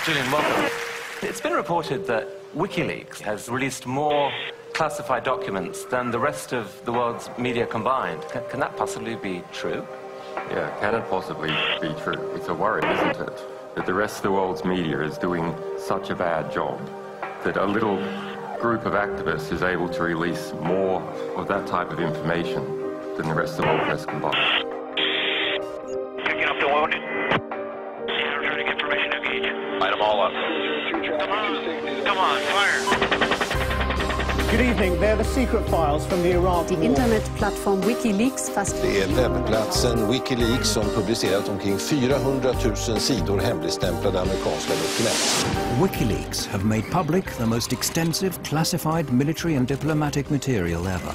Julian, welcome. It's been reported that WikiLeaks has released more classified documents than the rest of the world's media combined. Can that possibly be true? Yeah, can it possibly be true? It's a worry, isn't it? That the rest of the world's media is doing such a bad job that a little group of activists is able to release more of that type of information than the rest of the world press combined. Picking up the wounded. Energetic information engage. Light them all up. Come on, fire. Good evening. They're the secret files from the Iraq The war. internetplattform WikiLeaks fast. Det är webbplatsen WikiLeaks som publicerat omkring 400 000 sidor hemligstämplade amerikanska dokument. WikiLeaks have made public the most extensive classified military and diplomatic material ever.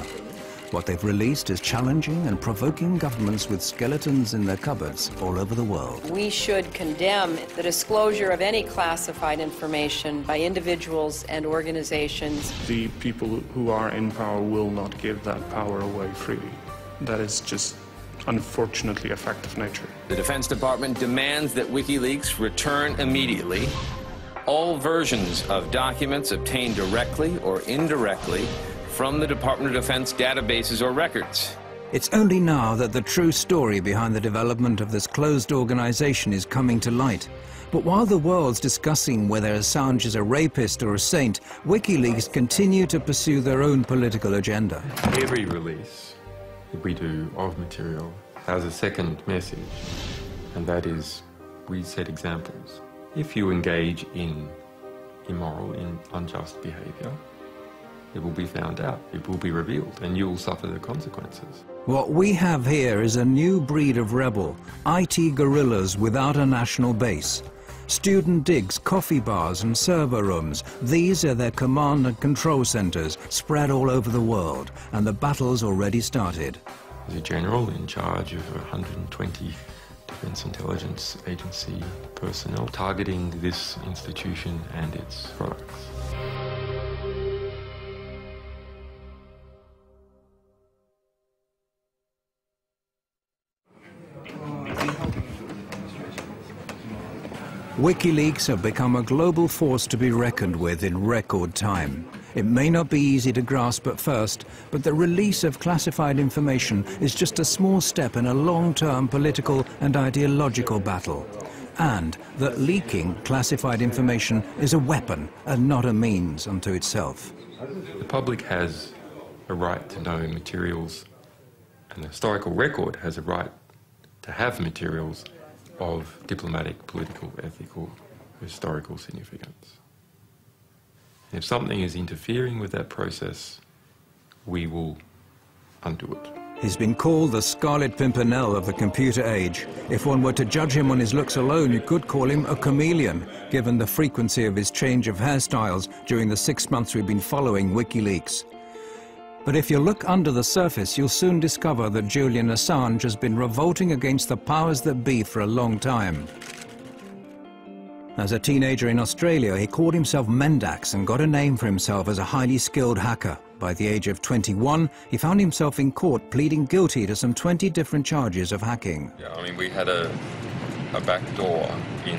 What they've released is challenging and provoking governments with skeletons in their cupboards all over the world. We should condemn the disclosure of any classified information by individuals and organizations. The people who are in power will not give that power away freely. That is just, unfortunately, a fact of nature. The Defense Department demands that WikiLeaks return immediately all versions of documents obtained directly or indirectly from the Department of Defense databases or records. It's only now that the true story behind the development of this closed organization is coming to light. But while the world's discussing whether Assange is a rapist or a saint, WikiLeaks continue to pursue their own political agenda. Every release that we do of material has a second message, and that is we set examples. If you engage in immoral, in unjust behavior, it will be found out, it will be revealed, and you will suffer the consequences. What we have here is a new breed of rebel, IT guerrillas without a national base. Student digs, coffee bars and server rooms, these are their command and control centers spread all over the world, and the battle's already started. There's a general in charge of 120 Defense Intelligence Agency personnel targeting this institution and its products. WikiLeaks have become a global force to be reckoned with in record time. It may not be easy to grasp at first, but the release of classified information is just a small step in a long-term political and ideological battle. And that leaking classified information is a weapon and not a means unto itself. The public has a right to know materials, and the historical record has a right to have materials of diplomatic, political, ethical, historical significance. If something is interfering with that process, we will undo it. He's been called the Scarlet Pimpernel of the computer age. If one were to judge him on his looks alone, you could call him a chameleon, given the frequency of his change of hairstyles during the 6 months we've been following WikiLeaks. But if you look under the surface, you'll soon discover that Julian Assange has been revolting against the powers that be for a long time. As a teenager in Australia, he called himself Mendax and got a name for himself as a highly skilled hacker. By the age of 21, he found himself in court pleading guilty to some 20 different charges of hacking. Yeah, I mean, we had a back door in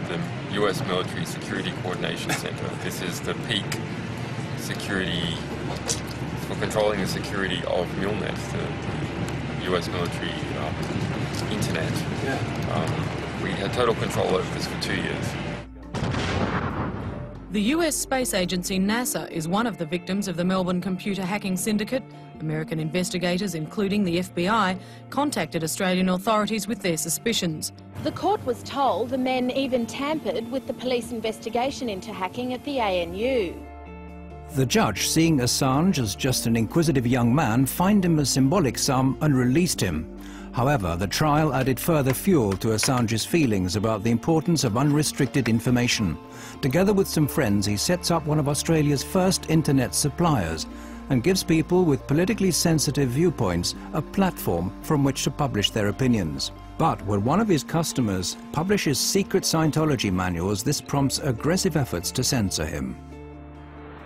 the US Military Security Coordination Center. This is the peak security for controlling the security of MILNET, the US military internet. We had total control over this for 2 years. The US space agency NASA is one of the victims of the Melbourne computer hacking syndicate. American investigators, including the FBI, contacted Australian authorities with their suspicions. The court was told the men even tampered with the police investigation into hacking at the ANU. The judge, seeing Assange as just an inquisitive young man, fined him a symbolic sum and released him. However, the trial added further fuel to Assange's feelings about the importance of unrestricted information. Together with some friends, he sets up one of Australia's first internet suppliers and gives people with politically sensitive viewpoints a platform from which to publish their opinions. But when one of his customers publishes secret Scientology manuals, this prompts aggressive efforts to censor him.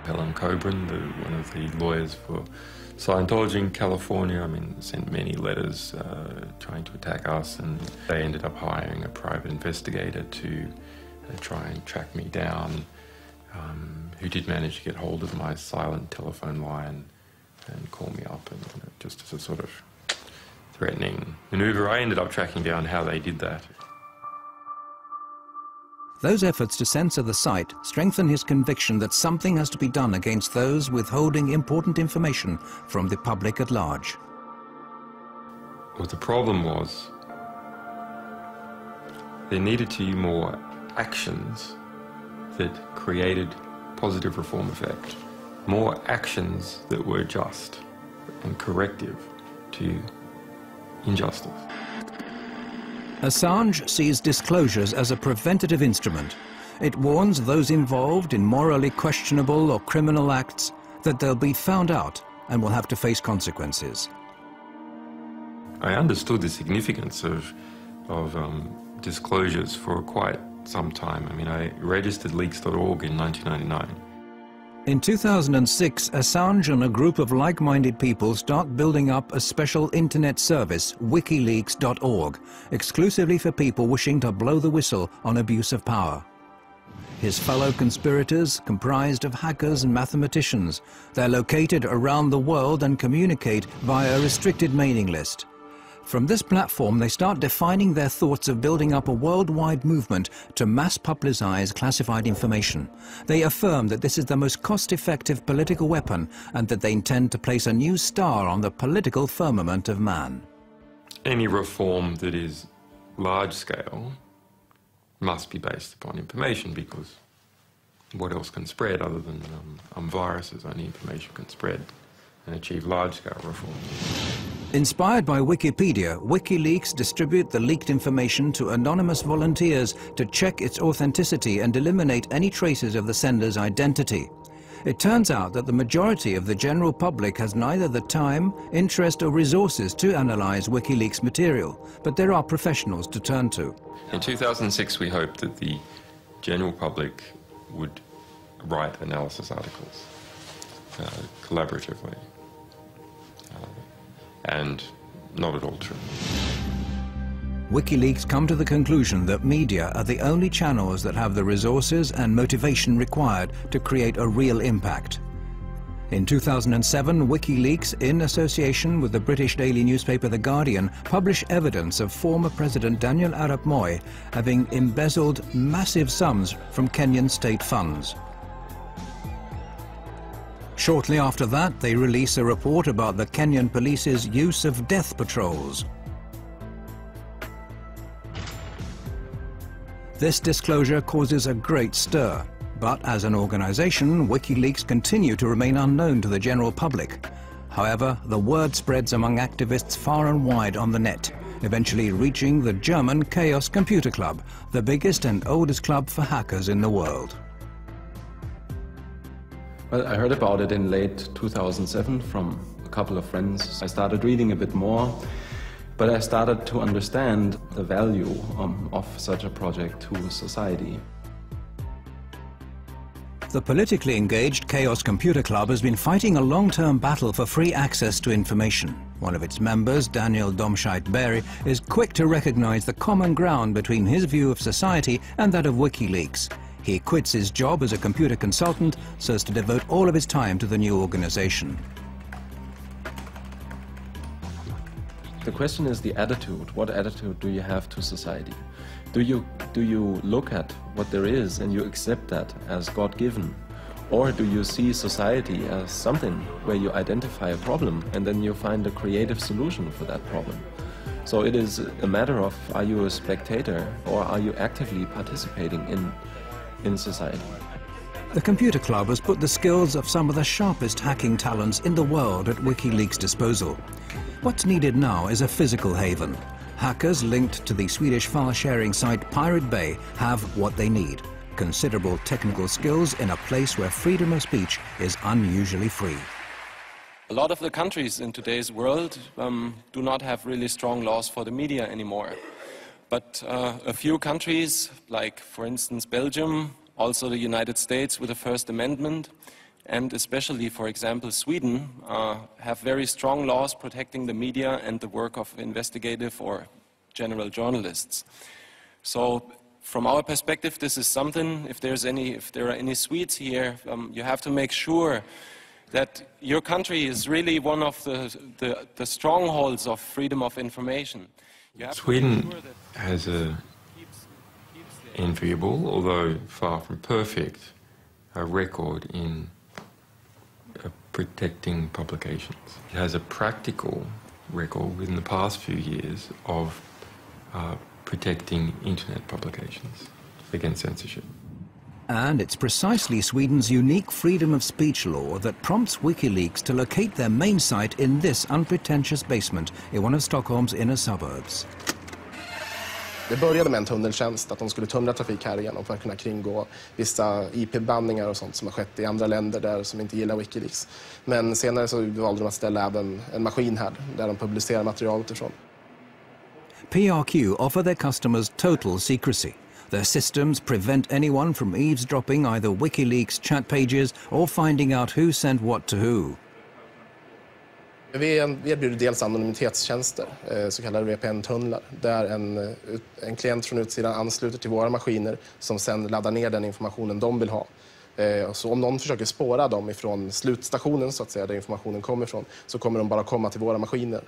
Helen Coburn, one of the lawyers for Scientology in California, sent many letters trying to attack us, and they ended up hiring a private investigator to try and track me down, who did manage to get hold of my silent telephone line and call me up, and just as a sort of threatening maneuver. I ended up tracking down how they did that. Those efforts to censor the site strengthen his conviction that something has to be done against those withholding important information from the public at large. What the problem was, there needed to be more actions that created positive reform effect. More actions that were just and corrective to injustice. Assange sees disclosures as a preventative instrument. It warns those involved in morally questionable or criminal acts that they'll be found out and will have to face consequences. I understood the significance of disclosures for quite some time. I mean, I registered leaks.org in 1999. In 2006, Assange and a group of like-minded people start building up a special internet service, WikiLeaks.org, exclusively for people wishing to blow the whistle on abuse of power. His fellow conspirators comprised of hackers and mathematicians. They're located around the world and communicate via a restricted mailing list. From this platform, they start defining their thoughts of building up a worldwide movement to mass publicize classified information. They affirm that this is the most cost-effective political weapon and that they intend to place a new star on the political firmament of man. Any reform that is large-scale must be based upon information, because what else can spread other than viruses? Only information can spread and achieve large-scale reform. Inspired by Wikipedia, WikiLeaks distribute the leaked information to anonymous volunteers to check its authenticity and eliminate any traces of the sender's identity. It turns out that the majority of the general public has neither the time, interest or resources to analyze WikiLeaks material, but there are professionals to turn to. In 2006, we hoped that the general public would write analysis articles collaboratively. And not at all true. WikiLeaks come to the conclusion that media are the only channels that have the resources and motivation required to create a real impact. In 2007, WikiLeaks, in association with the British daily newspaper The Guardian, published evidence of former President Daniel Arap Moi having embezzled massive sums from Kenyan state funds. Shortly after that, they release a report about the Kenyan police's use of death patrols. This disclosure causes a great stir, but as an organization, WikiLeaks continue to remain unknown to the general public. However, the word spreads among activists far and wide on the net, eventually reaching the German Chaos Computer Club, the biggest and oldest club for hackers in the world. Well, I heard about it in late 2007 from a couple of friends. I started reading a bit more, but I started to understand the value of such a project to society. The politically engaged Chaos Computer Club has been fighting a long-term battle for free access to information. One of its members, Daniel Domscheit-Berry, is quick to recognize the common ground between his view of society and that of WikiLeaks. He quits his job as a computer consultant so as to devote all of his time to the new organization. The question is the attitude. What attitude do you have to society? Do you look at what there is and you accept that as God-given? Or do you see society as something where you identify a problem and then you find a creative solution for that problem? So it is a matter of, are you a spectator or are you actively participating in society? The Computer Club has put the skills of some of the sharpest hacking talents in the world at WikiLeaks' disposal. What's needed now is a physical haven. Hackers linked to the Swedish file-sharing site Pirate Bay have what they need: considerable technical skills in a place where freedom of speech is unusually free. A lot of the countries in today's world do not have really strong laws for the media anymore. But a few countries, like for instance Belgium, also the United States with the First Amendment, and especially, for example, Sweden, have very strong laws protecting the media and the work of investigative or general journalists. So from our perspective, this is something, if there are any Swedes here, you have to make sure that your country is really one of the strongholds of freedom of information. Sweden has an enviable, although far from perfect, record in protecting publications. It has a practical record within the past few years of protecting internet publications against censorship. And it's precisely Sweden's unique freedom of speech law that prompts WikiLeaks to locate their main site in this unpretentious basement in one of Stockholm's inner suburbs. Det började med en tunneltjänst, att de skulle tunnla trafik här igenom för att kunna kringgå vissa IP-bandningar och sånt som har skett i andra länder där som inte gillar WikiLeaks. Men senare så valde de att ställa även en maskin här där de publicerar materialet ifrån. PRQ offer their customers total secrecy. Their systems prevent anyone from eavesdropping either WikiLeaks chat pages or finding out who sent what to who. Vi erbjuder dels anonymitetstjänster, så kallade VPN-tunnlar, där en klient från utsidan ansluter till våra maskiner som sedan laddar ner den informationen de vill ha. Så om någon försöker spåra dem ifrån slutstationen, så att säga, där informationen kommer ifrån, så kommer de bara komma till våra maskiner.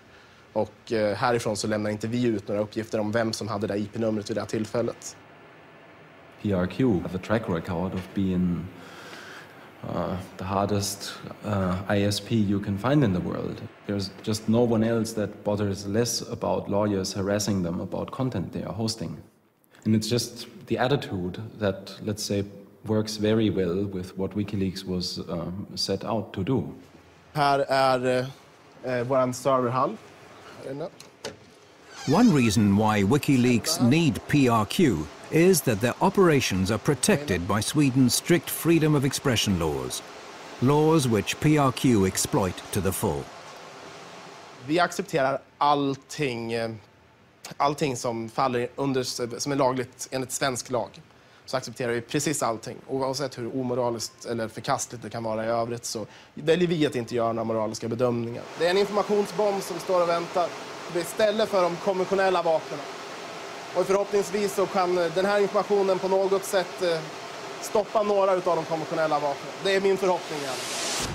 Och härifrån så lämnar inte vi ut några uppgifter om vem som hade det IP-numret vid det här tillfället. PRQ have a track record of being the hardest ISP you can find in the world. There's just no one else that bothers less about lawyers harassing them about content they are hosting. And it's just the attitude that, let's say, works very well with what WikiLeaks was set out to do. Här är vår serverhall. One reason why WikiLeaks need PRQ is that their operations are protected by Sweden's strict freedom of expression laws, laws which PRQ exploit to the full. Vi accepterar allting som faller under, som är lagligt enligt svensk lag. Så accepterar vi precis allting, oavsett hur omoraliskt eller förkastligt det kan vara i övrigt, så väljer vi att inte göra några moraliska bedömningar. Det är en informationsbomb som står och väntar istället för de konventionella vapnen. Och förhoppningsvis så kan den här informationen på något sätt stoppa några av de konventionella vapnen. Det är min förhoppning i alla fall.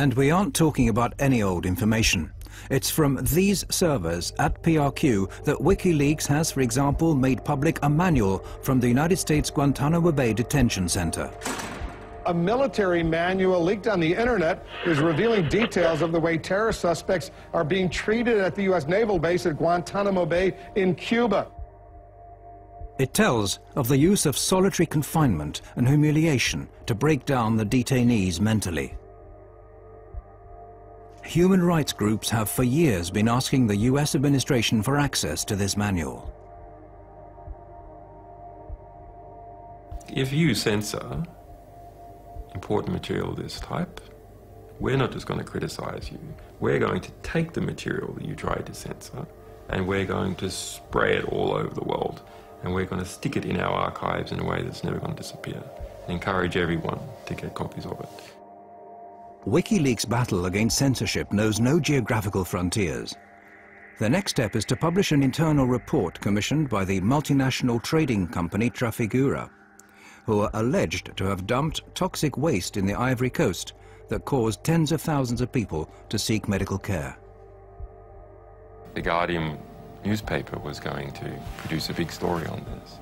And we aren't talking about any old information. It's from these servers at PRQ that WikiLeaks has, for example, made public a manual from the United States Guantanamo Bay Detention Center. A military manual leaked on the internet is revealing details of the way terrorist suspects are being treated at the U.S. naval base at Guantanamo Bay in Cuba. It tells of the use of solitary confinement and humiliation to break down the detainees mentally. Human rights groups have for years been asking the US administration for access to this manual. If you censor important material of this type, we're not just going to criticize you. We're going to take the material that you tried to censor and we're going to spray it all over the world, and we're going to stick it in our archives in a way that's never going to disappear and encourage everyone to get copies of it. WikiLeaks' battle against censorship knows no geographical frontiers. The next step is to publish an internal report commissioned by the multinational trading company Trafigura, who are alleged to have dumped toxic waste in the Ivory Coast that caused tens of thousands of people to seek medical care. The Guardian newspaper was going to produce a big story on this,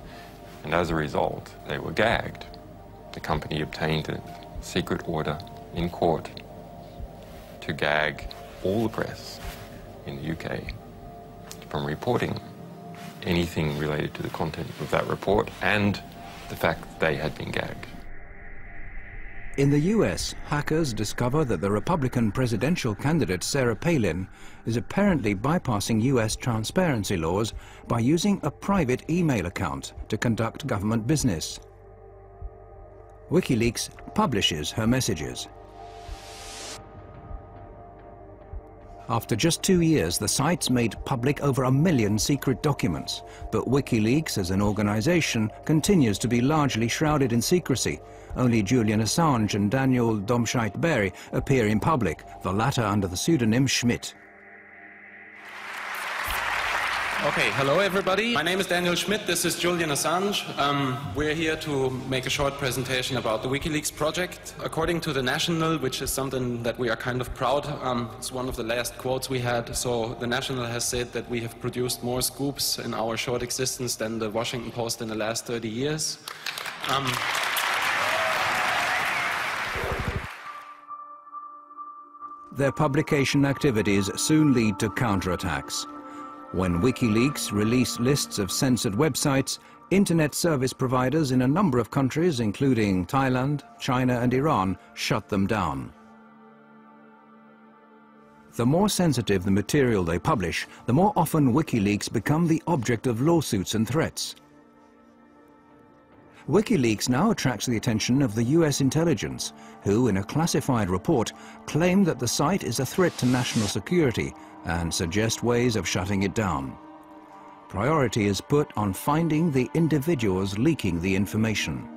and as a result, they were gagged. The company obtained a secret order in court to gag all the press in the UK from reporting anything related to the content of that report and the fact that they had been gagged. In the US, hackers discover that the Republican presidential candidate Sarah Palin is apparently bypassing US transparency laws by using a private email account to conduct government business. WikiLeaks publishes her messages. After just 2 years, the site's made public over 1 million secret documents, but WikiLeaks as an organization continues to be largely shrouded in secrecy. Only Julian Assange and Daniel Domscheit-Berry appear in public, the latter under the pseudonym Schmidt. Okay, hello everybody. My name is Daniel Schmidt, this is Julian Assange. We're here to make a short presentation about the WikiLeaks project. According to The National, which is something that we are kind of proud, it's one of the last quotes we had, so The National has said that we have produced more scoops in our short existence than the Washington Post in the last 30 years. Their publication activities soon lead to counterattacks. When WikiLeaks release lists of censored websites, internet service providers in a number of countries, including Thailand, China and Iran, shut them down. The more sensitive the material they publish, the more often WikiLeaks become the object of lawsuits and threats. WikiLeaks now attracts the attention of the US intelligence, who, in a classified report, claim that the site is a threat to national security and suggest ways of shutting it down. Priority is put on finding the individuals leaking the information.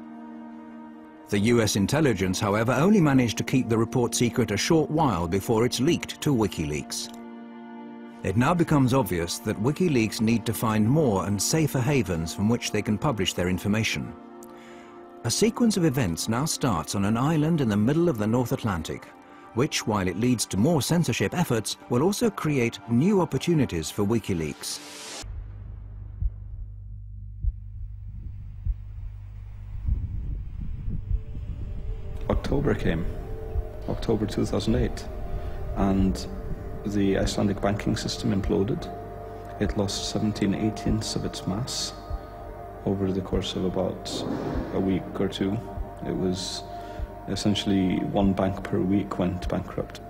The US intelligence, however, only managed to keep the report secret a short while before it's leaked to WikiLeaks. It now becomes obvious that WikiLeaks need to find more and safer havens from which they can publish their information. A sequence of events now starts on an island in the middle of the North Atlantic, which, while it leads to more censorship efforts, will also create new opportunities for WikiLeaks. October came, October 2008, and the Icelandic banking system imploded. It lost 17/18 of its mass over the course of about a week or two. It was essentially one bank per week went bankrupt.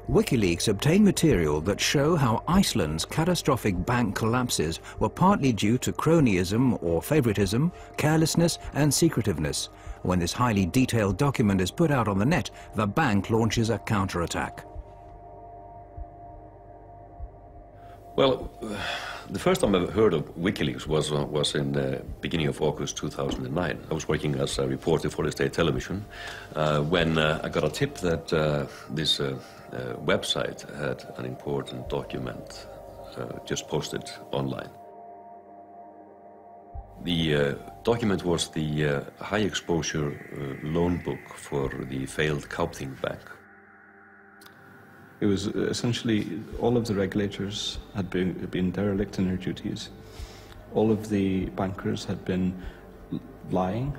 WikiLeaks obtained material that show how Iceland's catastrophic bank collapses were partly due to cronyism or favoritism, carelessness and secretiveness. When this highly detailed document is put out on the net, the bank launches a counterattack. Well, the first time I heard of WikiLeaks was in the beginning of August 2009. I was working as a reporter for the state television when I got a tip that this website had an important document just posted online. The document was the high-exposure loan book for the failed Kaupthing Bank. It was essentially all of the regulators had been derelict in their duties. All of the bankers had been lying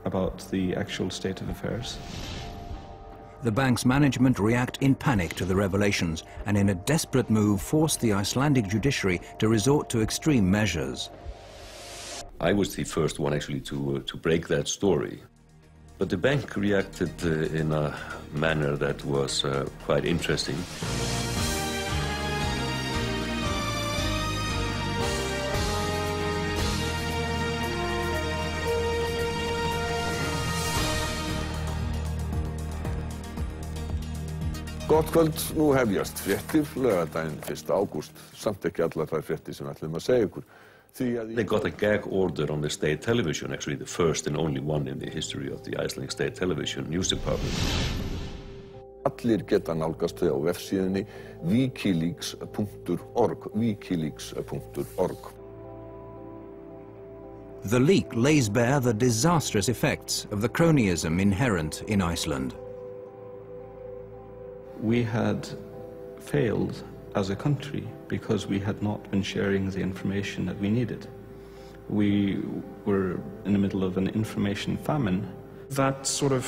about the actual state of affairs. The bank's management react in panic to the revelations and in a desperate move forced the Icelandic judiciary to resort to extreme measures. I was the first one actually to break that story. But the bank reacted in a manner that was quite interesting. Gott kvöld, nú hefjast fréttir laugardaginn 1. ágúst. Samt ekki allar þær fréttir sem við ætlum að segja ykkur. They got a gag order on the state television, actually the first and only one in the history of the Icelandic state television news department. Allir geta nálgast þau á vefsíðunni wikileaks.org, wikileaks.org. The leak lays bare the disastrous effects of the cronyism inherent in Iceland. We had failed as a country because we had not been sharing the information that we needed. We were in the middle of an information famine. That sort of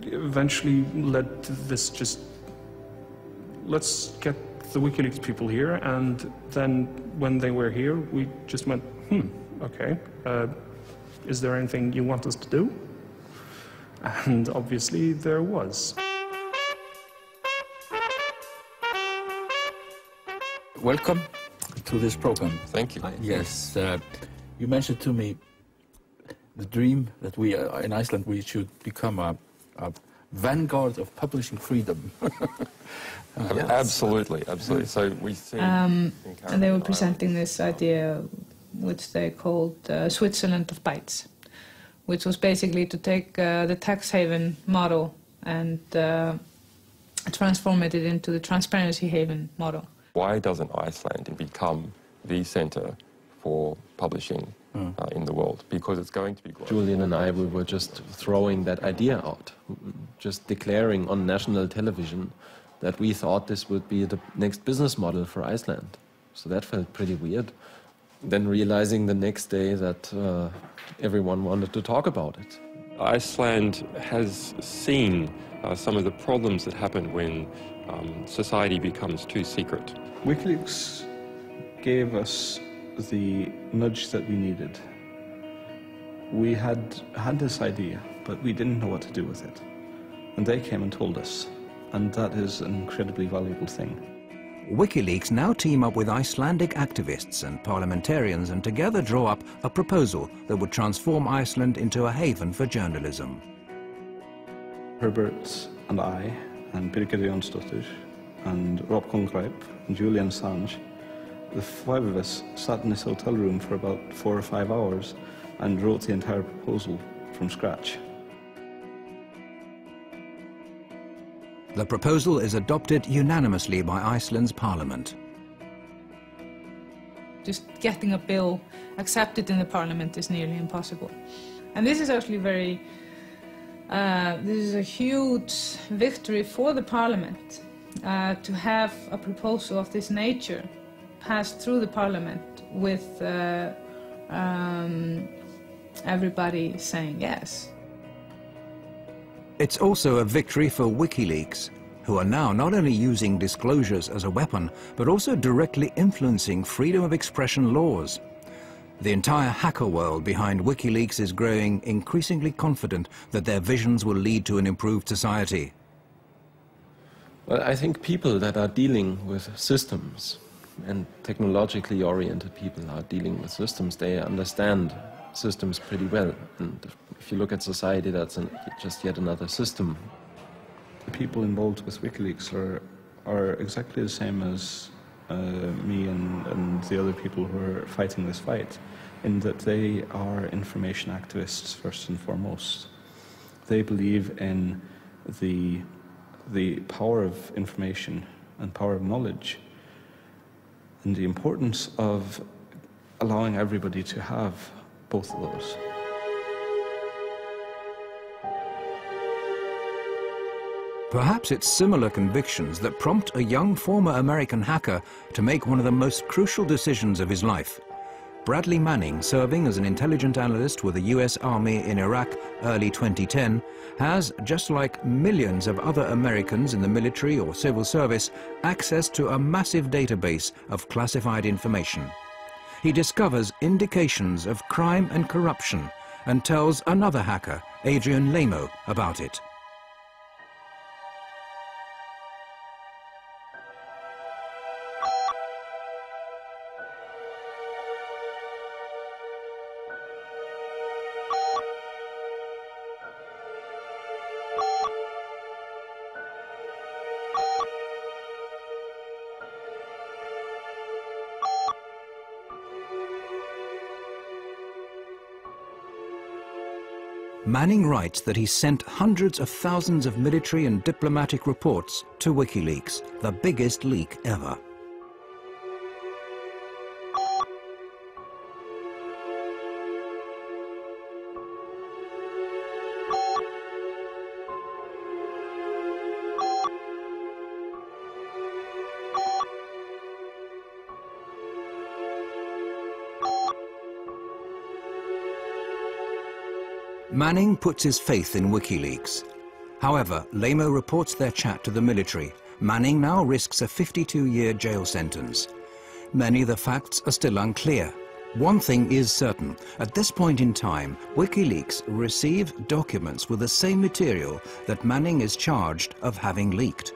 eventually led to this just, let's get the WikiLeaks people here, and then when they were here, we just went, okay, is there anything you want us to do? And obviously there was. Welcome to this program. Thank you. Yes, you mentioned to me the dream that we in Iceland we should become a vanguard of publishing freedom. Absolutely, absolutely. So we see. And they were presenting this idea, which they called Switzerland of Bytes, which was basically to take the tax haven model and transform it into the transparency haven model. Why doesn't Iceland become the center for publishing in the world? Because it's going to be global. Julian and I, we were just throwing that idea out, just declaring on national television that we thought this would be the next business model for Iceland. So that felt pretty weird. Then realizing the next day that everyone wanted to talk about it. Iceland has seen some of the problems that happen when society becomes too secret. WikiLeaks gave us the nudge that we needed. We had this idea, but we didn't know what to do with it. And they came and told us, and that is an incredibly valuable thing. WikiLeaks now team up with Icelandic activists and parliamentarians and together draw up a proposal that would transform Iceland into a haven for journalism. Herbert and I, and Birgir Jónsdóttir, and Rob Congrip, and Julian Assange, the five of us sat in this hotel room for about 4 or 5 hours and wrote the entire proposal from scratch. The proposal is adopted unanimously by Iceland's parliament. Just getting a bill accepted in the parliament is nearly impossible. And this is actually very, this is a huge victory for the parliament to have a proposal of this nature passed through the parliament with everybody saying yes. It's also a victory for WikiLeaks, who are now not only using disclosures as a weapon, but also directly influencing freedom of expression laws. The entire hacker world behind WikiLeaks is growing increasingly confident that their visions will lead to an improved society. Well, I think people that are dealing with systems, and technologically oriented people are dealing with systems, they understand systems pretty well. And if you look at society, that's just yet another system. The people involved with WikiLeaks are exactly the same as me and the other people who are fighting this fight, in that they are information activists first and foremost. They believe in the power of information and power of knowledge, and the importance of allowing everybody to have both of those. Perhaps it's similar convictions that prompt a young former American hacker to make one of the most crucial decisions of his life. Bradley Manning, serving as an intelligence analyst with the US Army in Iraq early 2010, has, just like millions of other Americans in the military or civil service, access to a massive database of classified information. He discovers indications of crime and corruption and tells another hacker, Adrian Lamo, about it. Manning writes that he sent hundreds of thousands of military and diplomatic reports to WikiLeaks, the biggest leak ever. Manning puts his faith in WikiLeaks. However, Lamo reports their chat to the military. Manning now risks a 52-year jail sentence. Many of the facts are still unclear. One thing is certain. At this point in time, WikiLeaks received documents with the same material that Manning is charged of having leaked.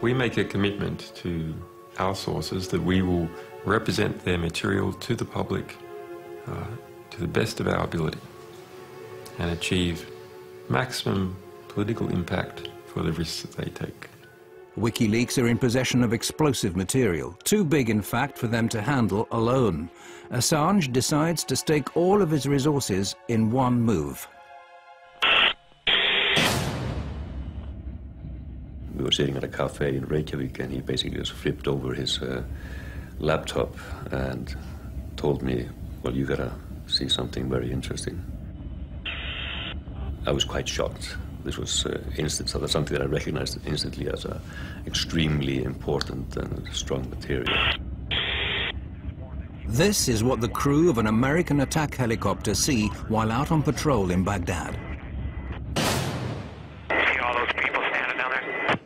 We make a commitment to our sources that we will represent their material to the public to the best of our ability and achieve maximum political impact for the risks that they take. WikiLeaks are in possession of explosive material, too big in fact for them to handle alone. Assange decides to stake all of his resources in one move. We were sitting at a cafe in Reykjavik, and he basically just flipped over his laptop and told me, well, you gotta see something very interesting. I was quite shocked. This was something that I recognized instantly as extremely important and strong material. This is what the crew of an American attack helicopter see while out on patrol in Baghdad. See all those people standing down there?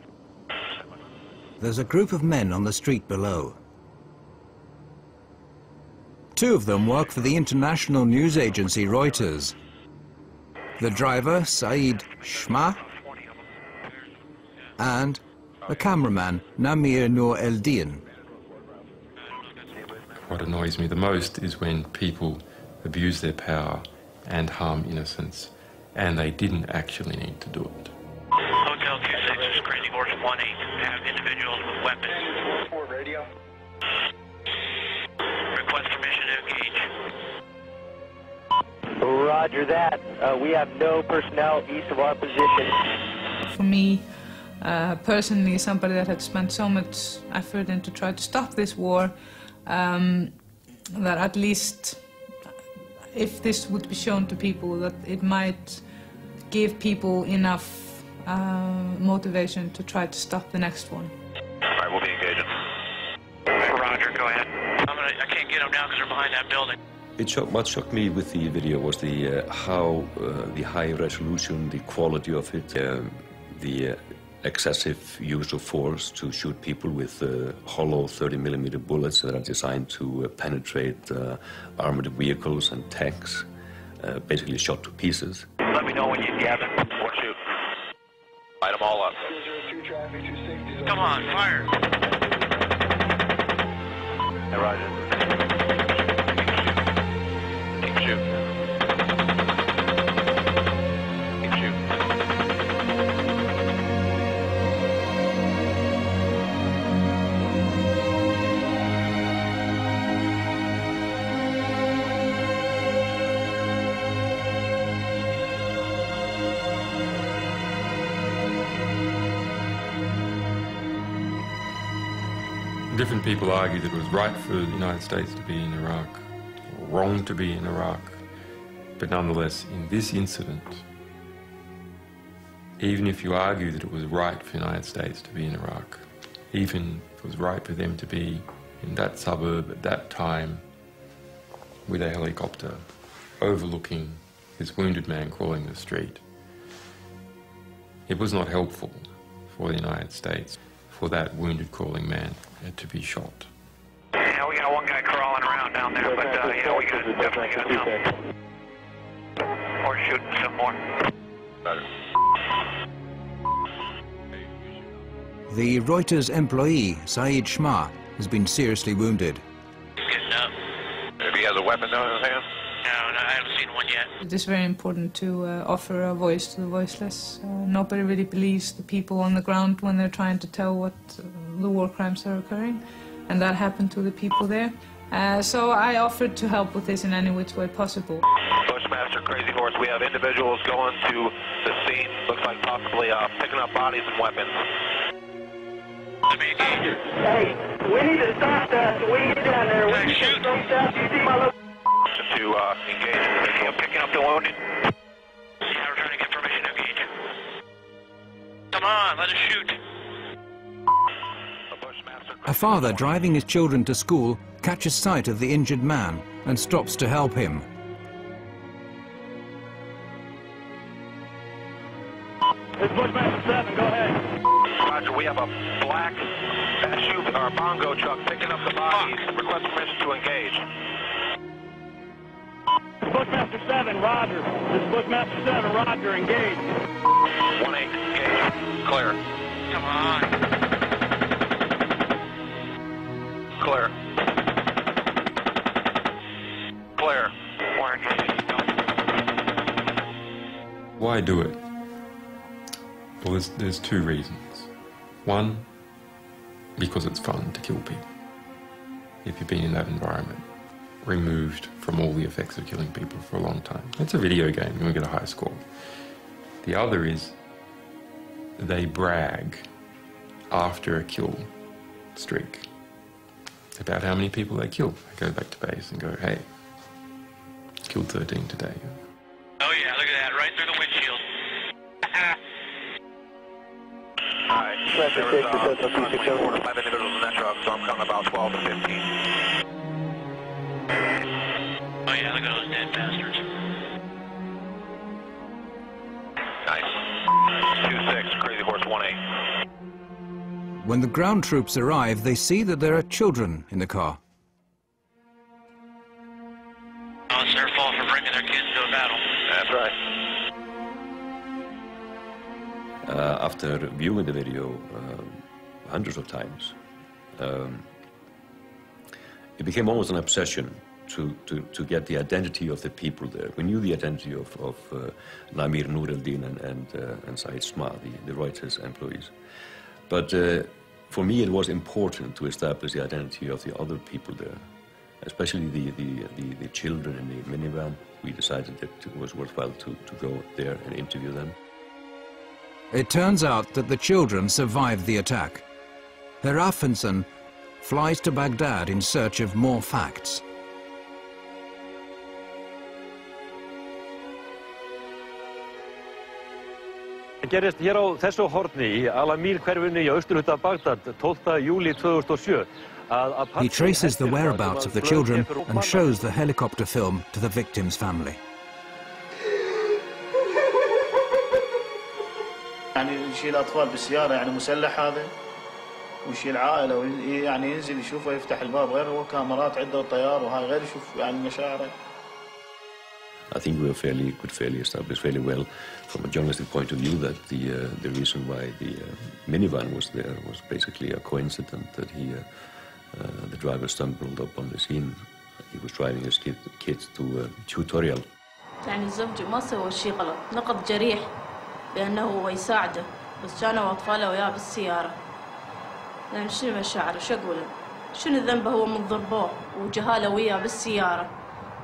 There's a group of men on the street below. Two of them work for the international news agency Reuters. The driver, Saeed Shma, and the cameraman, Namir Noor Eldin. What annoys me the most is when people abuse their power and harm innocents, and they didn't actually need to do it. Hotel 26, this is Crazy Horse 18, have individuals with weapons. For radio. Request permission to engage. Roger that. We have no personnel east of our position. For me, personally, somebody that had spent so much effort into try to stop this war, that at least if this would be shown to people, that it might give people enough motivation to try to stop the next one. All right, we'll be engaging. Roger, go ahead. I can't get them now because they're behind that building. What shocked me with the video was the how the high resolution, the quality of it, the excessive use of force to shoot people with hollow 30mm bullets that are designed to penetrate armored vehicles and tanks, basically shot to pieces. Let me know when you gather or shoot. Light them all up. Come on, fire. Hey, Roger. Keep shooting. Keep shooting. Different people argue that it was right for the United States to be in Iraq, or wrong to be in Iraq, but nonetheless, in this incident, even if you argue that it was right for the United States to be in Iraq, even if it was right for them to be in that suburb at that time with a helicopter overlooking this wounded man crawling the street, it was not helpful for the United States for that wounded crawling man to be shot. Yeah, we got one guy crawling around down there, but yeah, we definitely got some. Or shooting some more. The Reuters employee, Saeed Shma, has been seriously wounded. He's getting up. If he has a weapon though in his hand? No, I haven't seen one yet. It is very important to offer a voice to the voiceless. Nobody really believes the people on the ground when they're trying to tell what the war crimes are occurring, and that happened to the people there. So I offered to help with this in any which way possible. Bushmaster, Crazy Horse, we have individuals going to the scene. Looks like possibly picking up bodies and weapons. Hey, we need to stop that so we can get down there. We need to stop that. You see my location? To engage in the video, picking up the wounded. Yeah, we're trying to get permission to engage. Come on, let us shoot. A father driving his children to school catches sight of the injured man and stops to help him. This is Bushmaster 7, go ahead. Roger, we have a black SUV or bongo truck picking up the bodies. Request permission to engage. Bushmaster 7, Roger. This is Bushmaster 7, Roger, engage. 1-8, engage. Clear. Come on. Clear. Clear. We're engaged. Why do it? Well, there's two reasons. One, because it's fun to kill people. If you've been in that environment, removed from all the effects of killing people for a long time. It's a video game, you want to get a high score. The other is they brag after a kill streak about how many people they killed. I go back to base and go, hey, killed 13 today. Oh yeah, look at that, right through the windshield. Alright, there was approximately 4 to 5 individuals in that truck, so I'm counting about 12 to 15. Oh yeah, look at those dead bastards. Nice. 2-6, Crazy Horse 1-8. When the ground troops arrive, they see that there are children in the car. Oh, it's their fault for bringing their kids to a battle. That's right. After viewing the video hundreds of times, it became almost an obsession to get the identity of the people there. We knew the identity of Namir Nur el-Din and Said Sma, the Reuters employees. But for me, it was important to establish the identity of the other people there, especially the children in the minivan. We decided that it was worthwhile to go there and interview them. It turns out that the children survived the attack. Herr Affensen flies to Baghdad in search of more facts. Gerist hér á þessu horni í Al-Amir hverfinu í austurhluta Bagdad 12. júlí 2007. He traces the whereabouts of the children and shows the helicopter film to the victim's family. يعني يشيل أطفال بالسيارة يعني مسلح هذا ويشيل عائلة يعني ينزل يشوفه يفتح الباب غير هو كاميرات عنده طيار وهاي غير يشوف يعني مشاعره. I think we could fairly establish fairly well from a journalistic point of view that the reason why the minivan was there was basically a coincidence that the driver stumbled up on the scene. He was driving his kids to a tutorial. يعني الزوج ما سوى شيء غلط، نقض جريح بأنه هو يساعده، بس كانوا أطفاله وياه بالسيارة. يعني شنو مشاعره؟ شو أقول؟ شنو ذنبه هو من ضربوه وجهاله وياه بالسيارة؟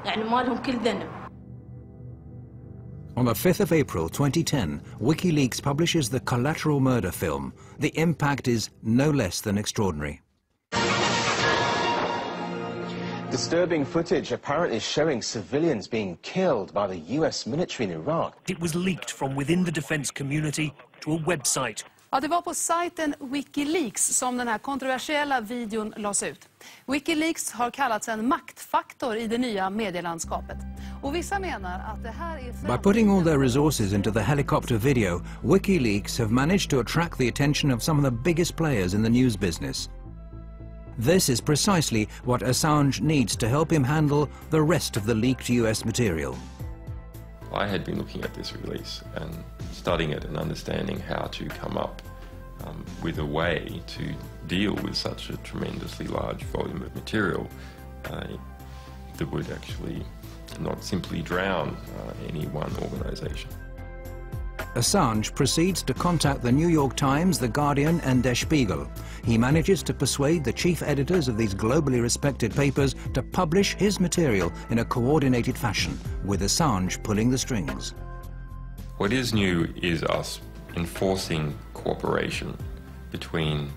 يعني ما لهم كل ذنب. On the 5th of April 2010, WikiLeaks publishes the collateral murder film. The impact is no less than extraordinary. Disturbing footage apparently showing civilians being killed by the US military in Iraq. It was leaked from within the defense community to a website. Ja, det var på sajten WikiLeaks som den här kontroversiella videon lades ut. WikiLeaks har kallats en maktfaktor i det nya medielandskapet. Och vissa menar att det här är... By putting all their resources into the helicopter video, WikiLeaks have managed to attract the attention of some of the biggest players in the news business. This is precisely what Assange needs to help him handle the rest of the leaked US material. I had been looking at this release and studying it and understanding how to come up with a way to deal with such a tremendously large volume of material that would actually not simply drown any one organization. Assange proceeds to contact the New York Times, The Guardian and Der Spiegel. He manages to persuade the chief editors of these globally respected papers to publish his material in a coordinated fashion, with Assange pulling the strings. What is new is us enforcing cooperation between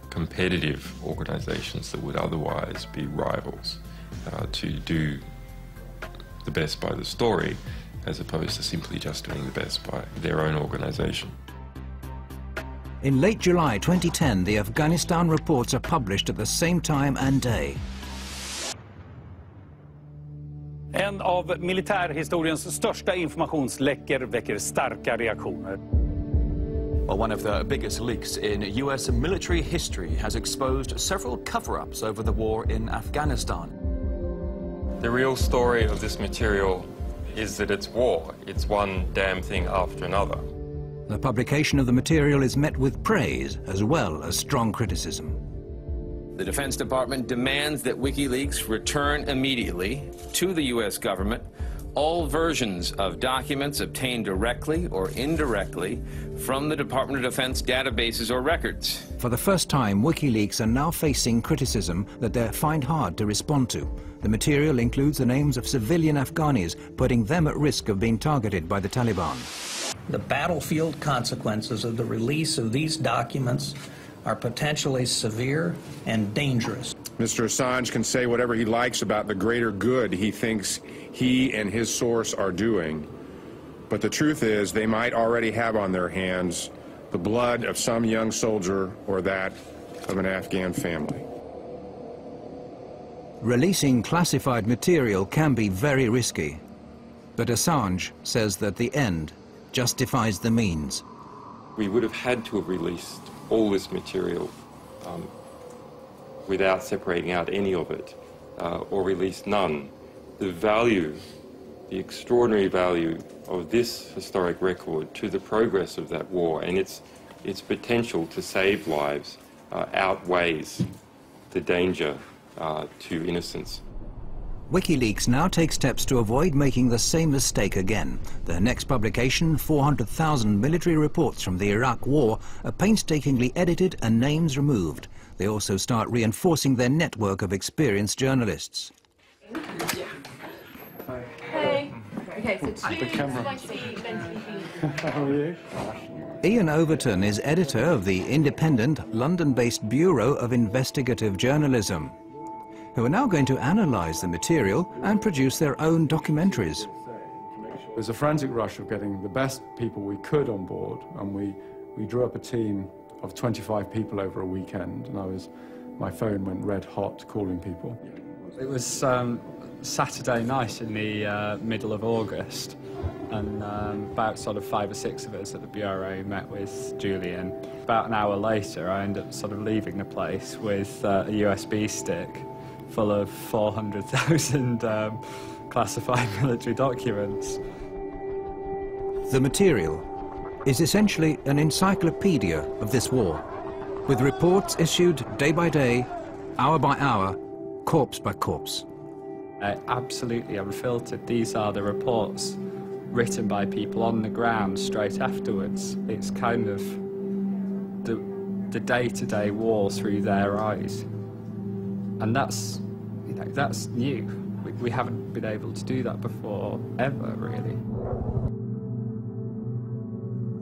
competitive organizations that would otherwise be rivals to do the best by the story, as opposed to simply just doing the best by their own organization. In late July 2010, the Afghanistan reports are published at the same time and day. En av militärhistoriens största informationsläckor väcker starka reaktioner. Well, one of the biggest leaks in US military history has exposed several cover-ups over the war in Afghanistan. The real story of this material is that it's war. It's one damn thing after another. The publication of the material is met with praise as well as strong criticism. The Defense Department demands that WikiLeaks return immediately to the U.S. government all versions of documents obtained directly or indirectly from the Department of Defense databases or records. For the first time, WikiLeaks are now facing criticism that they find hard to respond to. The material includes the names of civilian Afghanis, putting them at risk of being targeted by the Taliban. The battlefield consequences of the release of these documents are potentially severe and dangerous. Mr. Assange can say whatever he likes about the greater good he thinks he and his source are doing, but the truth is they might already have on their hands the blood of some young soldier or that of an Afghan family. Releasing classified material can be very risky, but Assange says that the end justifies the means. We would have had to have released all this material without separating out any of it, or released none. The value, the extraordinary value of this historic record to the progress of that war and its potential to save lives outweighs the danger to innocence. WikiLeaks now takes steps to avoid making the same mistake again. Their next publication, 400,000 military reports from the Iraq War, are painstakingly edited and names removed. They also start reinforcing their network of experienced journalists. Hey. Okay, so two spicy venti. How are you? Ian Overton is editor of the independent London-based Bureau of Investigative Journalism, who are now going to analyse the material and produce their own documentaries. There's a frantic rush of getting the best people we could on board, and we drew up a team of 25 people over a weekend, and my phone went red hot calling people. It was Saturday night in the middle of August, and about sort of 5 or 6 of us at the Bureau met with Julian. About an hour later, I ended up sort of leaving the place with a USB stick full of 400,000 classified military documents. The material is essentially an encyclopedia of this war, with reports issued day by day, hour by hour, corpse by corpse. Absolutely unfiltered. These are the reports written by people on the ground straight afterwards. It's kind of the day-to-day war through their eyes. And that's new. We haven't been able to do that before, ever, really.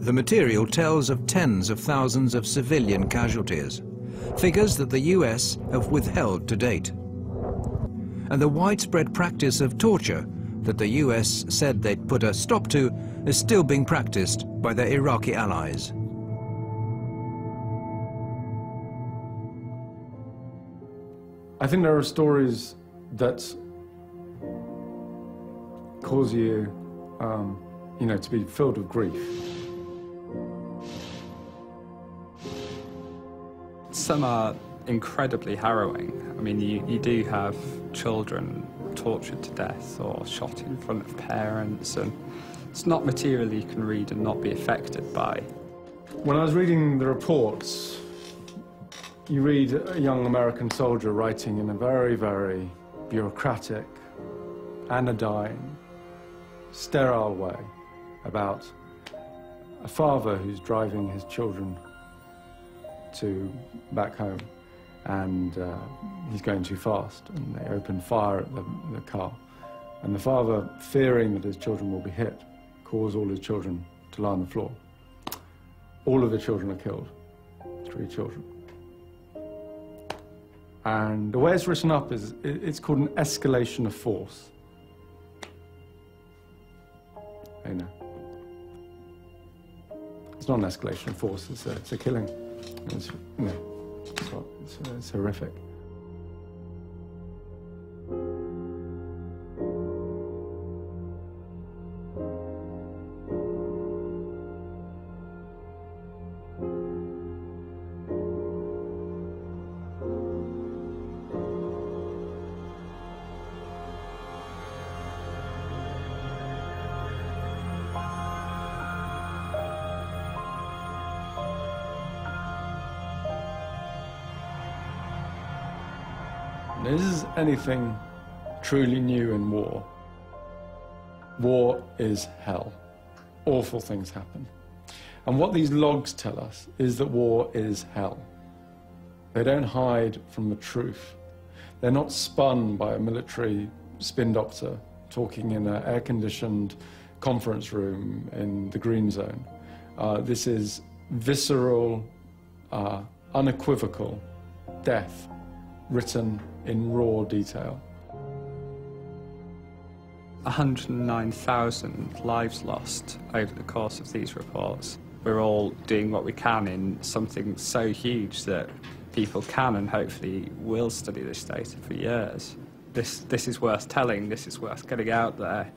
The material tells of tens of thousands of civilian casualties, figures that the US have withheld to date, and the widespread practice of torture that the US said they'd put a stop to is still being practiced by their Iraqi allies. I think there are stories that cause you, to be filled with grief. Some are incredibly harrowing. I mean, you do have children tortured to death or shot in front of parents, and it's not material you can read and not be affected by. When I was reading the reports, you read a young American soldier writing in a very, very bureaucratic, anodyne, sterile way about a father who's driving his children back home, and he's going too fast, and they open fire at the car. And the father, fearing that his children will be hit, calls all his children to lie on the floor. All of the children are killed, 3 children. And the way it's written up is, it's called an escalation of force. You know. It's not an escalation of force, it's a killing. It's horrific. This is anything truly new in war. War is hell. Awful things happen. And what these logs tell us is that war is hell. They don't hide from the truth. They're not spun by a military spin doctor talking in an air-conditioned conference room in the green zone. This is visceral, unequivocal death written in raw detail. 109,000 lives lost over the course of these reports. We're all doing what we can in something so huge that people can and hopefully will study this data for years. This is worth telling, this is worth getting out there.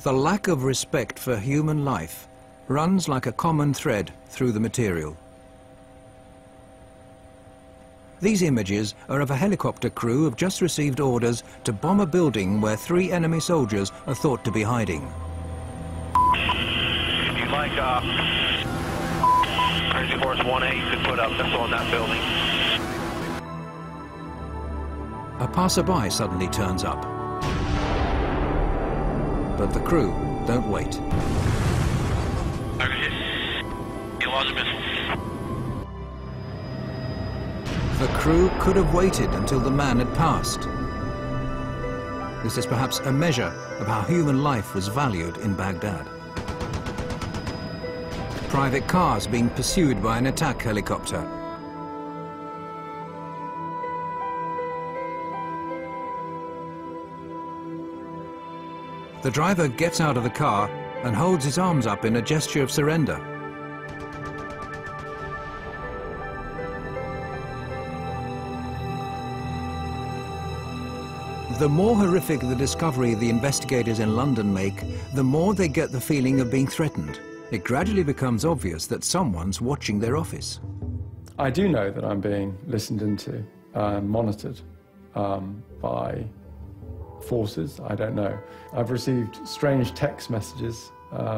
The lack of respect for human life runs like a common thread through the material. These images are of a helicopter crew who have just received orders to bomb a building where 3 enemy soldiers are thought to be hiding. If you'd like, Crazy Horse 1A, you could put up missile in that building. A passerby suddenly turns up. But the crew don't wait. Target hit. You lost a missile. The crew could have waited until the man had passed. This is perhaps a measure of how human life was valued in Baghdad. Private cars being pursued by an attack helicopter. The driver gets out of the car and holds his arms up in a gesture of surrender. The more horrific the discovery the investigators in London make, the more they get the feeling of being threatened. It gradually becomes obvious that someone's watching their office. I do know that I'm being listened into and monitored by forces. I don't know. I've received strange text messages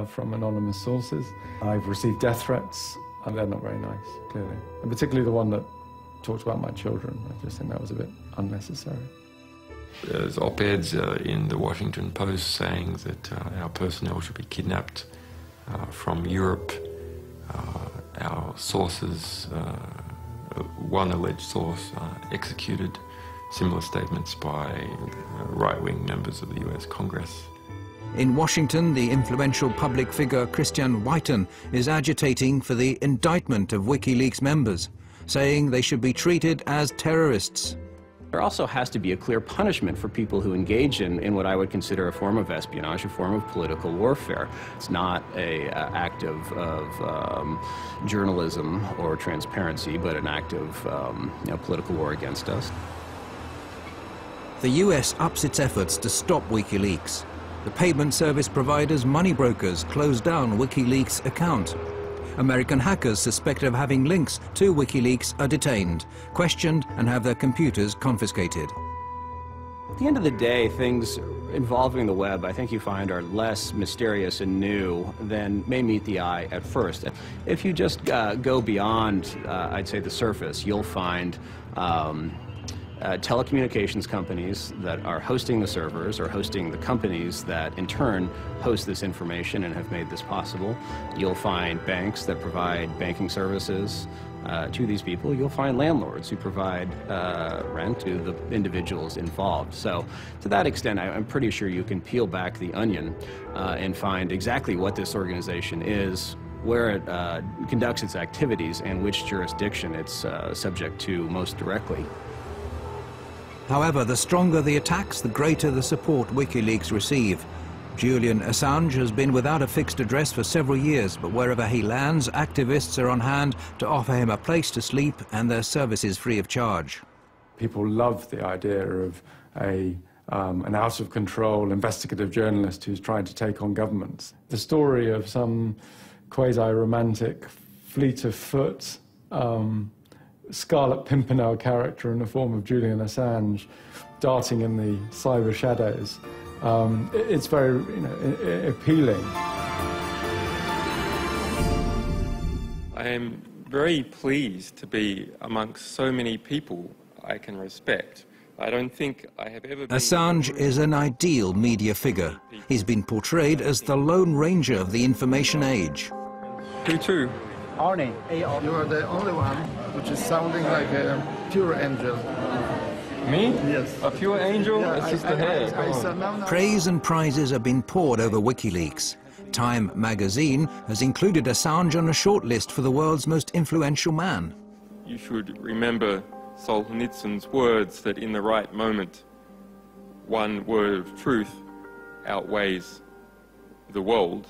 from anonymous sources. I've received death threats, and they're not very nice, clearly. And particularly the one that talked about my children. I just think that was a bit unnecessary. There's op-eds in the Washington Post saying that our personnel should be kidnapped from Europe. Our sources, one alleged source, executed. Similar statements by right-wing members of the US Congress. In Washington, the influential public figure Christian Whiten is agitating for the indictment of WikiLeaks members, saying they should be treated as terrorists. There also has to be a clear punishment for people who engage in what I would consider a form of espionage, a form of political warfare. It's not an act of journalism or transparency, but an act of political war against us. The US ups its efforts to stop WikiLeaks. The payment service provider's money brokers closed down WikiLeaks' account. American hackers suspected of having links to WikiLeaks are detained, questioned, and have their computers confiscated. At the end of the day, things involving the web, I think you find, are less mysterious and new than may meet the eye at first. If you just go beyond, I'd say, the surface, you'll find telecommunications companies that are hosting the servers or hosting the companies that in turn host this information and have made this possible. You'll find banks that provide banking services to these people. You'll find landlords who provide rent to the individuals involved. So to that extent, I'm pretty sure you can peel back the onion and find exactly what this organization is, where it conducts its activities, and which jurisdiction it's subject to most directly. However, the stronger the attacks, the greater the support WikiLeaks receive. Julian Assange has been without a fixed address for several years, but wherever he lands, activists are on hand to offer him a place to sleep and their services free of charge. People love the idea of an out-of-control investigative journalist who's trying to take on governments. The story of some quasi-romantic, fleet of foot, Scarlet Pimpernel character in the form of Julian Assange darting in the cyber shadows. It's very appealing. I am very pleased to be amongst so many people I can respect. I don't think I have ever been... Assange is an ideal media figure. He's been portrayed as the Lone Ranger of the information age. Who to? Arnie. You are the only one which is sounding like a pure angel. Me? Yes. A pure angel? Yeah, it's just the hair. Praise and prizes have been poured over WikiLeaks. Time magazine has included Assange on a shortlist for the world's most influential man. You should remember Solzhenitsyn's words that in the right moment, one word of truth outweighs the world.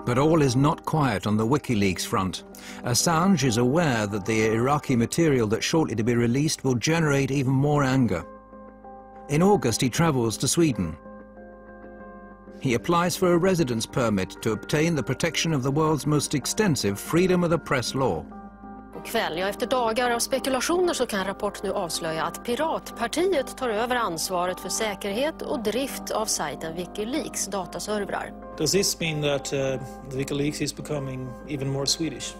But all is not quiet on the WikiLeaks front. Assange is aware that the Iraqi material that's shortly to be released will generate even more anger. In August, he travels to Sweden. He applies for a residence permit to obtain the protection of the world's most extensive freedom of the press law. Kväll, ja, efter dagar av spekulationer så kan Rapport nu avslöja att Piratpartiet tar över ansvaret för säkerhet och drift av sajten WikiLeaks dataservrar. Does this mean that WikiLeaks is becoming even more Swedish?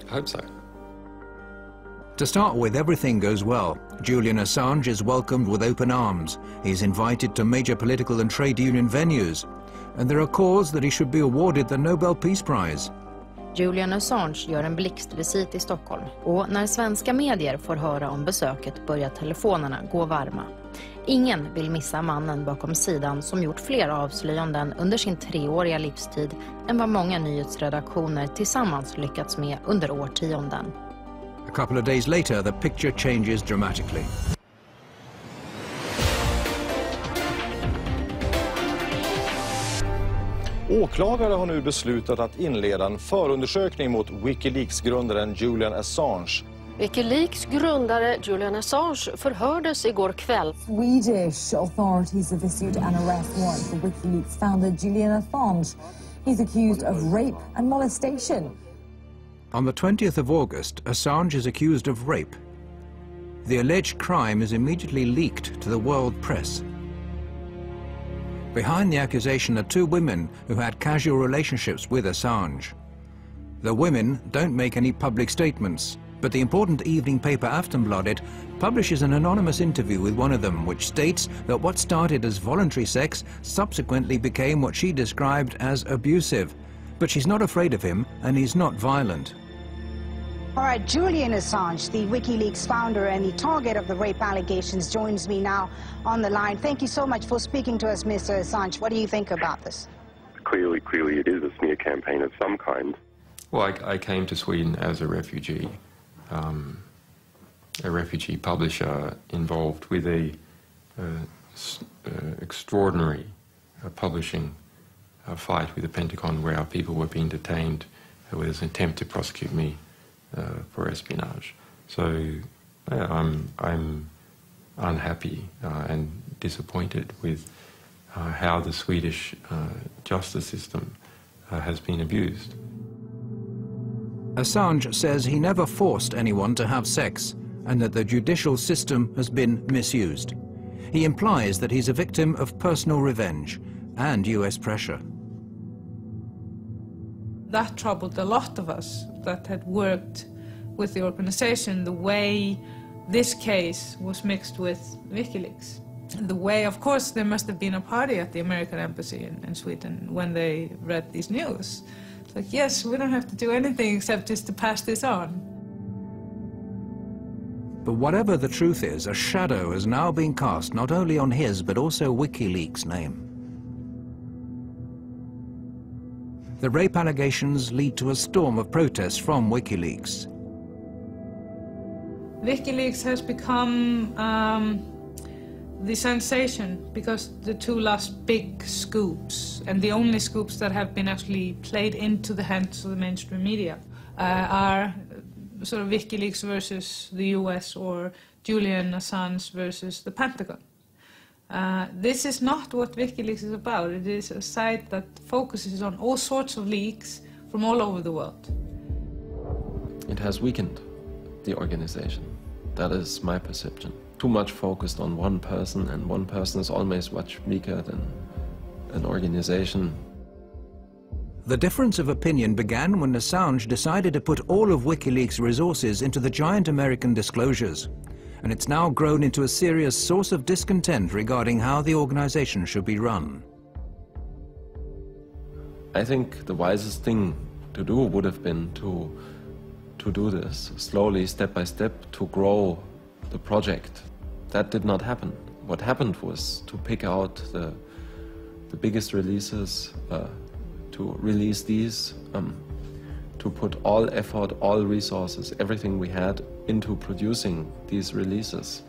I hope so. To start with, everything goes well. Julian Assange is welcomed with open arms. He's invited to major political and trade union venues. And there are calls that he should be awarded the Nobel Peace Prize. Julian Assange gör en blixtvisit i Stockholm. Och när svenska medier får höra om besöket börjar telefonerna gå varma. Ingen vill missa mannen bakom sidan som gjort fler avslöjanden under sin 3-åriga livstid än vad många nyhetsredaktioner tillsammans lyckats med under årtionden. A couple of days later, the picture changes dramatically. Åklagare har nu beslutat att inleda en förundersökning mot WikiLeaks-grundaren Julian Assange. WikiLeaks grundare Julian Assange förhördes igår kväll. Swedish authorities have issued an arrest warrant for WikiLeaks founder Julian Assange. He's accused of rape and molestation. On the 20th of August, Assange is accused of rape. The alleged crime is immediately leaked to the world press. Behind the accusation are 2 women who had casual relationships with Assange. The women don't make any public statements, but the important evening paper Aftonbladet publishes an anonymous interview with one of them, which states that what started as voluntary sex subsequently became what she described as abusive. But she's not afraid of him, and he's not violent. All right, Julian Assange, the WikiLeaks founder and the target of the rape allegations, joins me now on the line. Thank you so much for speaking to us, Mr. Assange. What do you think about this? Clearly it is a smear campaign of some kind. Well, I came to Sweden as a refugee publisher involved with a extraordinary publishing fight with the Pentagon where our people were being detained with an attempt to prosecute me for espionage. So I'm unhappy and disappointed with how the Swedish justice system has been abused. Assange says he never forced anyone to have sex and that the judicial system has been misused. He implies that he's a victim of personal revenge and US pressure. That troubled a lot of us that had worked with the organization, the way this case was mixed with WikiLeaks. The way, of course, there must have been a party at the American embassy in Sweden when they read these news. It's like, yes, we don't have to do anything except just to pass this on. But whatever the truth is, a shadow has now been cast not only on his but also WikiLeaks' name. The rape allegations lead to a storm of protests from WikiLeaks. WikiLeaks has become the sensation because the 2 last big scoops, and the only scoops that have been actually played into the hands of the mainstream media, are sort of WikiLeaks versus the US or Julian Assange versus the Pentagon. This is not what WikiLeaks is about. It is a site that focuses on all sorts of leaks from all over the world. It has weakened the organization. That is my perception. Too much focused on one person, and one person is always much weaker than an organization. The difference of opinion began when Assange decided to put all of WikiLeaks' resources into the giant American disclosures, and it's now grown into a serious source of discontent regarding how the organization should be run. I think the wisest thing to do would have been to do this slowly, step by step, to grow the project. That did not happen. What happened was to pick out the biggest releases, to release these, to put all effort, all resources, everything we had into producing these releases.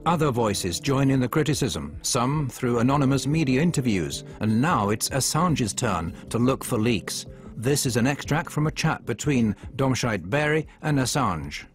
Other voices join in the criticism, some through anonymous media interviews, and now it's Assange's turn to look for leaks. This is an extract from a chat between Domscheit Berry and Assange.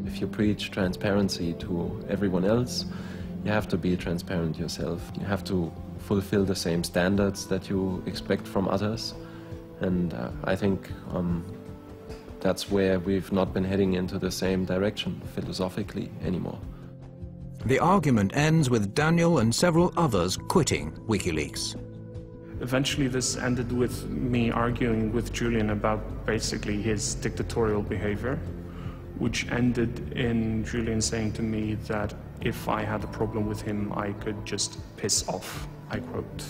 If you preach transparency to everyone else, you have to be transparent yourself. You have to fulfill the same standards that you expect from others. And I think that's where we've not been heading into the same direction philosophically anymore. The argument ends with Daniel and several others quitting WikiLeaks. Eventually this ended with me arguing with Julian about basically his dictatorial behavior, which ended in Julian saying to me that if I had a problem with him, I could just piss off, I quote.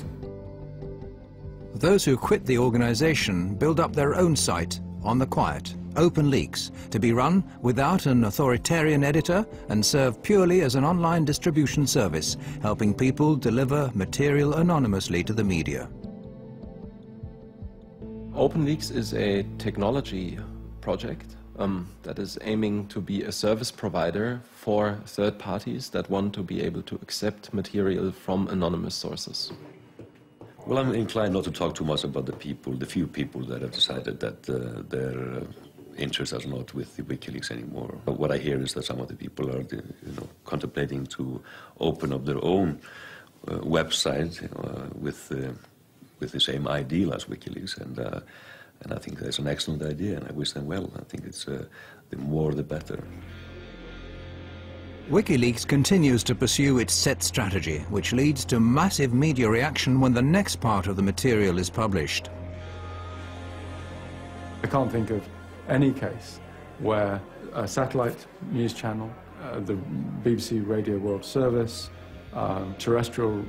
Those who quit the organization build up their own site on the quiet, WikiLeaks, to be run without an authoritarian editor and serve purely as an online distribution service, helping people deliver material anonymously to the media. WikiLeaks is a technology project that is aiming to be a service provider for third parties that want to be able to accept material from anonymous sources. Well, I'm inclined not to talk too much about the few people that have decided that their interests are not with the WikiLeaks anymore. But what I hear is that some of the people are, contemplating to open up their own website with the same ideal as WikiLeaks, and I think that's an excellent idea, and I wish them well. I think it's the more the better. WikiLeaks continues to pursue its set strategy, which leads to massive media reaction when the next part of the material is published. I can't think of any case where a satellite news channel, the BBC Radio World Service, terrestrial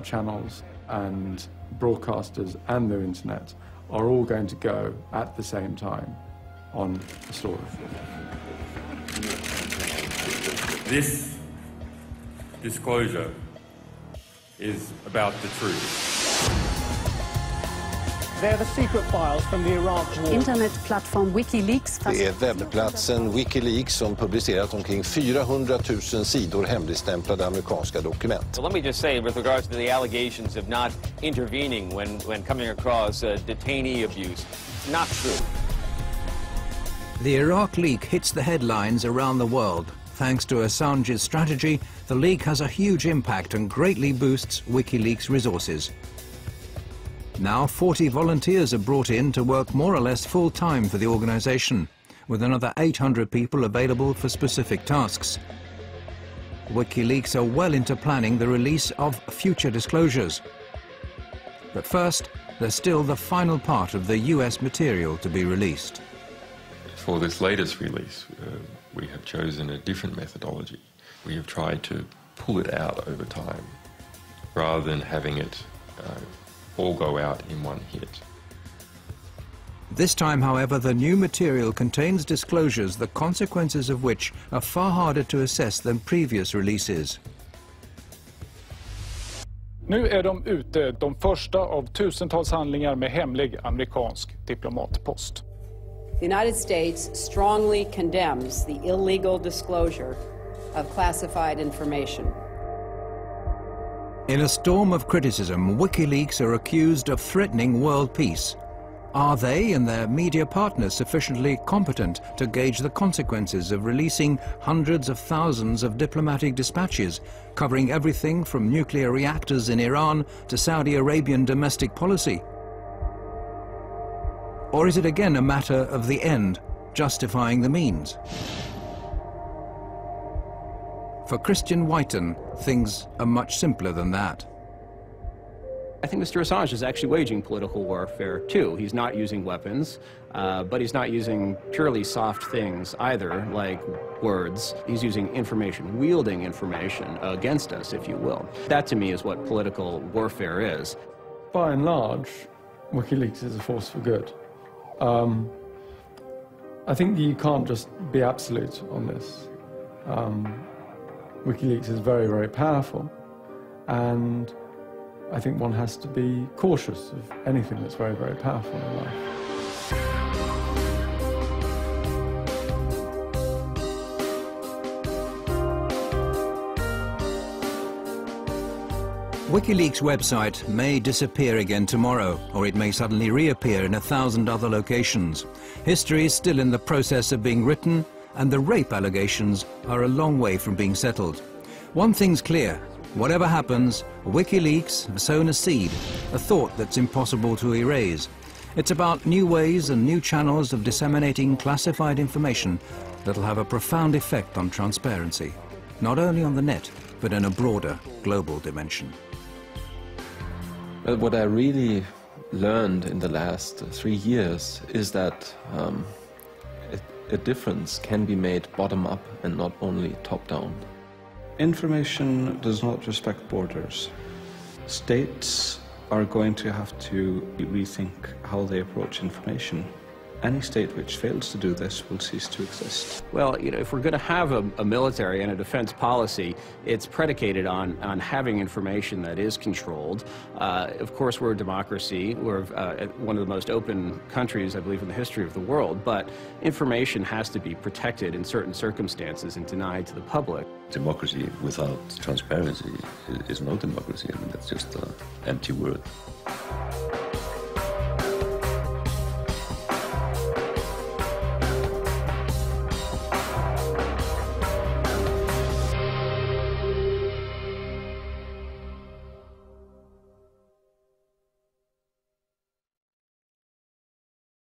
channels and broadcasters and the internet are all going to go at the same time on a story. This disclosure is about the truth. They're the secret files from the Iraq war. Internetplattform WikiLeaks. Det är webbplatsen WikiLeaks som publicerat omkring 400 000 sidor hemligstämplade amerikanska dokument. So let me just say, with regards to the allegations of not intervening when coming across detainee abuse, it's not true. The Iraq leak hits the headlines around the world. Thanks to Assange's strategy, the leak has a huge impact and greatly boosts WikiLeaks' resources. Now 40 volunteers are brought in to work more or less full-time for the organization, with another 800 people available for specific tasks. WikiLeaks are well into planning the release of future disclosures. But first, there's still the final part of the US material to be released. For this latest release, we have chosen a different methodology. We have tried to pull it out over time, rather than having it all go out in one hit. This time, however, the new material contains disclosures, the consequences of which are far harder to assess than previous releases. Nu är de ute, de första av tusentals handlingar med hemlig amerikansk diplomatpost. The United States strongly condemns the illegal disclosure of classified information. In a storm of criticism, WikiLeaks are accused of threatening world peace. Are they and their media partners sufficiently competent to gauge the consequences of releasing hundreds of thousands of diplomatic dispatches, covering everything from nuclear reactors in Iran to Saudi Arabian domestic policy? Or is it again a matter of the end justifying the means? For Christian Whiten, things are much simpler than that. I think Mr. Assange is actually waging political warfare, too. He's not using weapons, but he's not using purely soft things either, like words. He's using information, wielding information against us, if you will. That, to me, is what political warfare is. By and large, WikiLeaks is a force for good. I think you can't just be absolute on this. WikiLeaks is very, very powerful, and I think one has to be cautious of anything that's very, very powerful in life. WikiLeaks' website may disappear again tomorrow, or it may suddenly reappear in 1,000 other locations. History is still in the process of being written, and the rape allegations are a long way from being settled. One thing's clear: whatever happens, WikiLeaks have sown a seed, a thought that's impossible to erase. It's about new ways and new channels of disseminating classified information that'll have a profound effect on transparency, not only on the net, but in a broader global dimension. Well, what I really learned in the last 3 years is that a difference can be made bottom-up and not only top-down. Information does not respect borders. States are going to have to rethink how they approach information. Any state which fails to do this will cease to exist. Well, you know, if we're going to have a military and a defense policy, it's predicated on having information that is controlled. Of course, we're a democracy. We're one of the most open countries, I believe, in the history of the world. But information has to be protected in certain circumstances and denied to the public. Democracy without transparency is no democracy. I mean, that's just an empty word.